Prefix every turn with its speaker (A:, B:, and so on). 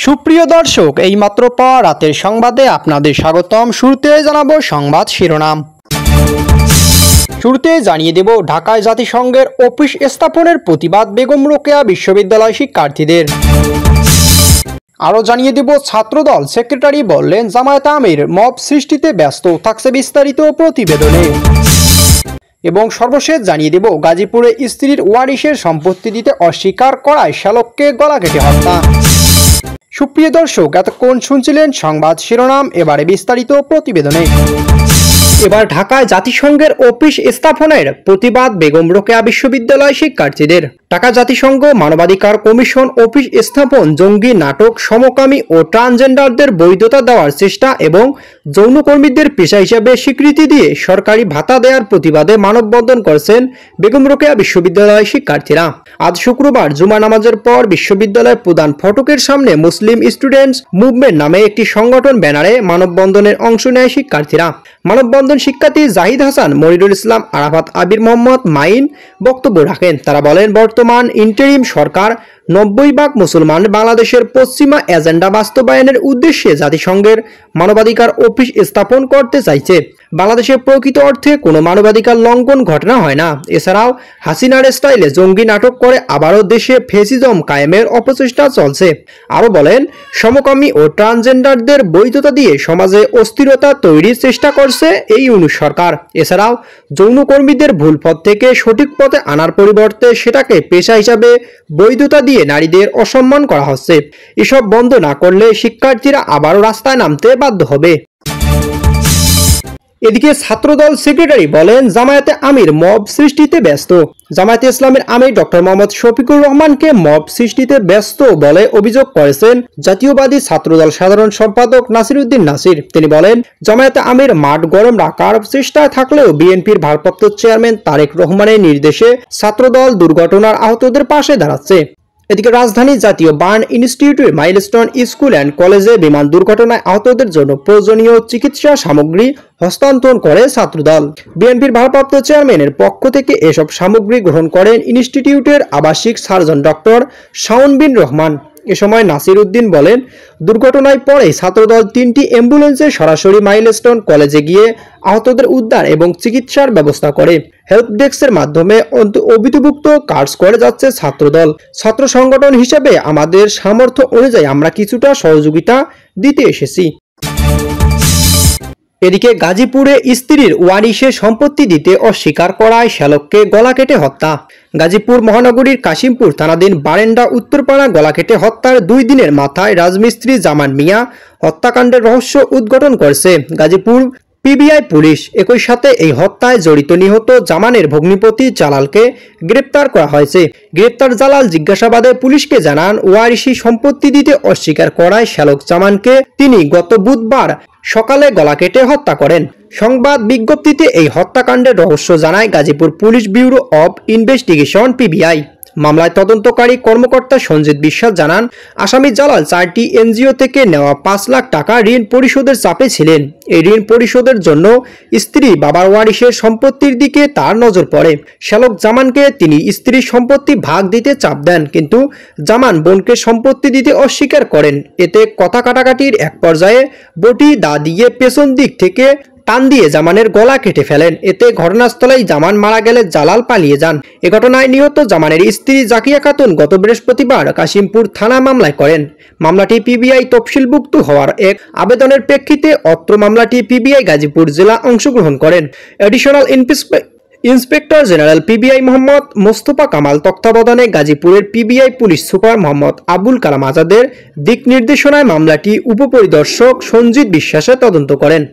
A: সুপ্রিয় দর্শক, এইমাত্র পাওয়া রাতের সংবাদে আপনাদের স্বাগতম। শুরুতে জানাবো সংবাদ শিরোনাম। শুরুতে জানিয়ে দেব ঢাকায় জাতিসংঘের অফিস স্থাপনের প্রতিবাদ বেগম রোকেয়া বিশ্ববিদ্যালয় শিক্ষার্থীদের। আরও জানিয়ে দেব ছাত্রদল সেক্রেটারি বললেন জামায়াতে আমির মব সৃষ্টিতে ব্যস্ত, থাকছে বিস্তারিত প্রতিবেদনে। এবং সর্বশেষ জানিয়ে দেব গাজীপুরে স্ত্রীর ওয়ারিশের সম্পত্তি দিতে অস্বীকার করায় শ্যালককে গলা কেটে হত্যা। সুপ্রিয় দর্শক, এতক্ষণ শুনছিলেন সংবাদ শিরোনাম, এবারে বিস্তারিত প্রতিবেদনে। এবার ঢাকায় জাতিসংঘের অফিস স্থাপনের প্রতিবাদ বেগম রোকেয়া বিশ্ববিদ্যালয় শিক্ষার্থীদের। ঢাকা জাতিসংঘ মানবাধিকার কমিশন অফিস স্থাপন জঙ্গি নাটক, সমকামী ও ট্রান্সজেন্ডারদের বৈধতা দেওয়ার চেষ্টা এবং যৌনকর্মীদের পেশা হিসেবে স্বীকৃতি দিয়ে সরকারি ভাতা দেওয়ার প্রতিবাদে মানববন্ধন করেছেন বেগম রোকেয়া বিশ্ববিদ্যালয় শিক্ষার্থীরা। আজ শুক্রবার জুমা নামাজের পর বিশ্ববিদ্যালয়ের প্রধান ফটকের সামনে মুসলিম স্টুডেন্টস মুভমেন্ট নামে একটি সংগঠন ব্যানারে মানববন্ধনের অংশ নেয় শিক্ষার্থীরা। মানববন্ধন শিক্ষার্থী জাহিদ হাসান, মনিরুল ইসলাম, আরাফাত আবির মোহাম্মদ মাইন বক্তব্য রাখেন। তারা বলেন, বর্তমান ইন্টারিম সরকার 90% মুসলমান বাংলাদেশের পশ্চিমা এজেন্ডা বাস্তবায়নের উদ্দেশ্যে জাতিসংঘের মানবাধিকার অফিস স্থাপন করতে চাইছে। বাংলাদেশে প্রকৃত অর্থে কোনো মানবাধিকার লঙ্ঘন ঘটনা হয় না। এছাড়াও হাসিনার স্টাইলে জঙ্গি নাটক করে আবারও দেশে ফ্যাসিজম কায়েমের অপচেষ্টা চলছে। আরও বলেন, সমকামী ও ট্রান্সজেন্ডারদের বৈধতা দিয়ে সমাজে অস্থিরতা তৈরির চেষ্টা করছে এই ইউনূস সরকার। এছাড়াও যৌনকর্মীদের ভুল পথ থেকে সঠিক পথে আনার পরিবর্তে সেটাকে পেশা হিসাবে বৈধতা দিয়ে নারীদের অসম্মান করা হচ্ছে। এসব বন্ধ না করলে শিক্ষার্থীরা আবারও রাস্তায় নামতে বাধ্য হবে। এদিকে ছাত্রদল সেক্রেটারি বলেন জামায়াতে আমির মব সৃষ্টিতে ব্যস্ত। জামায়াতে ইসলামের আমির ডক্টর মোহাম্মদ শফিকুর রহমানকে মব সৃষ্টিতে ব্যস্ত বলে অভিযোগ করেছেন জাতীয়বাদী ছাত্রদল সাধারণ সম্পাদক নাসির উদ্দিন নাসির। তিনি বলেন, জামায়াতে আমির মাঠ গরম রাখার চেষ্টায় থাকলেও বিএনপির ভারপ্রাপ্ত চেয়ারম্যান তারেক রহমানের নির্দেশে ছাত্রদল দুর্ঘটনার আহতদের পাশে দাঁড়াচ্ছে। এদিকে রাজধানীর জাতীয় বার্ন ইনস্টিটিউটের মাইলস্টোন স্কুল অ্যান্ড কলেজে বিমান দুর্ঘটনায় আহতদের জন্য প্রয়োজনীয় চিকিৎসা সামগ্রী হস্তান্তর করে ছাত্রদল। বিএনপির ভারপ্রাপ্ত চেয়ারম্যানের পক্ষ থেকে এসব সামগ্রী গ্রহণ করেন ইনস্টিটিউটের আবাসিক সার্জন ডক্টর শাওন বিন রহমান। এ সময় নাসির উদ্দিন বলেন, দুর্ঘটনায় পরে ছাত্রদল 3টি অ্যাম্বুলেন্সে সরাসরি মাইলস্টোন কলেজে গিয়ে আহতদের উদ্ধার এবং চিকিৎসার ব্যবস্থা করে। হেল্প ডেস্কের মাধ্যমে অভিভুক্ত কাজ করে যাচ্ছে ছাত্রদল। ছাত্র সংগঠন হিসেবে আমাদের সামর্থ্য অনুযায়ী আমরা কিছুটা সহযোগিতা দিতে এসেছি। এদিকে গাজীপুরে স্ত্রীর ওয়ারিশের সম্পত্তি দিতে অস্বীকার করায় শ্যালককে গলা কেটে হত্যা। গাজীপুর মহানগরীর কাশিমপুর থানাধীন বারেন্ডা উত্তরপাড়া গলা কেটে হত্যার 2 দিনের মাথায় রাজমিস্ত্রি জামান মিয়া হত্যাকাণ্ডের রহস্য উদ্ঘাটন করেছে গাজীপুর পিবিআই পুলিশ। একই সাথে এই হত্যায় জড়িত নিহত জামানের ভগ্নিপতি জালালকে গ্রেপ্তার করা হয়েছে। গ্রেপ্তার জালাল জিজ্ঞাসাবাদে পুলিশকে জানান, ওয়ারিশি সম্পত্তি দিতে অস্বীকার করায় শ্যালক জামানকে তিনি গত বুধবার সকালে গলা কেটে হত্যা করেন। সংবাদ বিজ্ঞপ্তিতে এই হত্যাকাণ্ডের রহস্য জানায় Gazipur police bureau of investigation PBI. মামলায় তদন্তকারী কর্মকর্তা সঞ্জিত বিশ্বাস জানান, আসামি জালাল 4টি এনজিও থেকে নেওয়া 5 লাখ টাকা ঋণ পরিশোধের চাপে ছিলেন। এই ঋণ পরিশোধের জন্য স্ত্রী বাবার ওয়ারিশের সম্পত্তির দিকে তার নজর পড়ে। শ্যালক জামানকে তিনি স্ত্রীর সম্পত্তি ভাগ দিতে চাপ দেন, কিন্তু জামান বোনকে সম্পত্তি দিতে অস্বীকার করেন। এতে কথা কাটাকাটির এক পর্যায়ে বটি দা দিয়ে পেছন দিক থেকে টান দিয়ে জামানের গলা কেটে ফেলেন। এতে ঘটনাস্থলেই জামান মারা গেলে জালাল পালিয়ে যান। এ ঘটনায় নিহত জামানের স্ত্রী জাকিয়া খাতুন গত বৃহস্পতিবার কাশিমপুর থানা মামলায় করেন। মামলাটি পিবিআই তফসিলভুক্ত হওয়ার এক আবেদনের প্রেক্ষিতে অত্র মামলাটি পিবিআই গাজীপুর জেলা অংশগ্রহণ করেন। Additional inspector general PBI Mohammad Mostafa Kamal তত্ত্বাবধানে গাজীপুরের PBI police super Mohammad Abul Kalam আজাদের দিক নির্দেশনায় মামলাটি উপপরিদর্শক সঞ্জিত বিশ্বাসে তদন্ত করেন।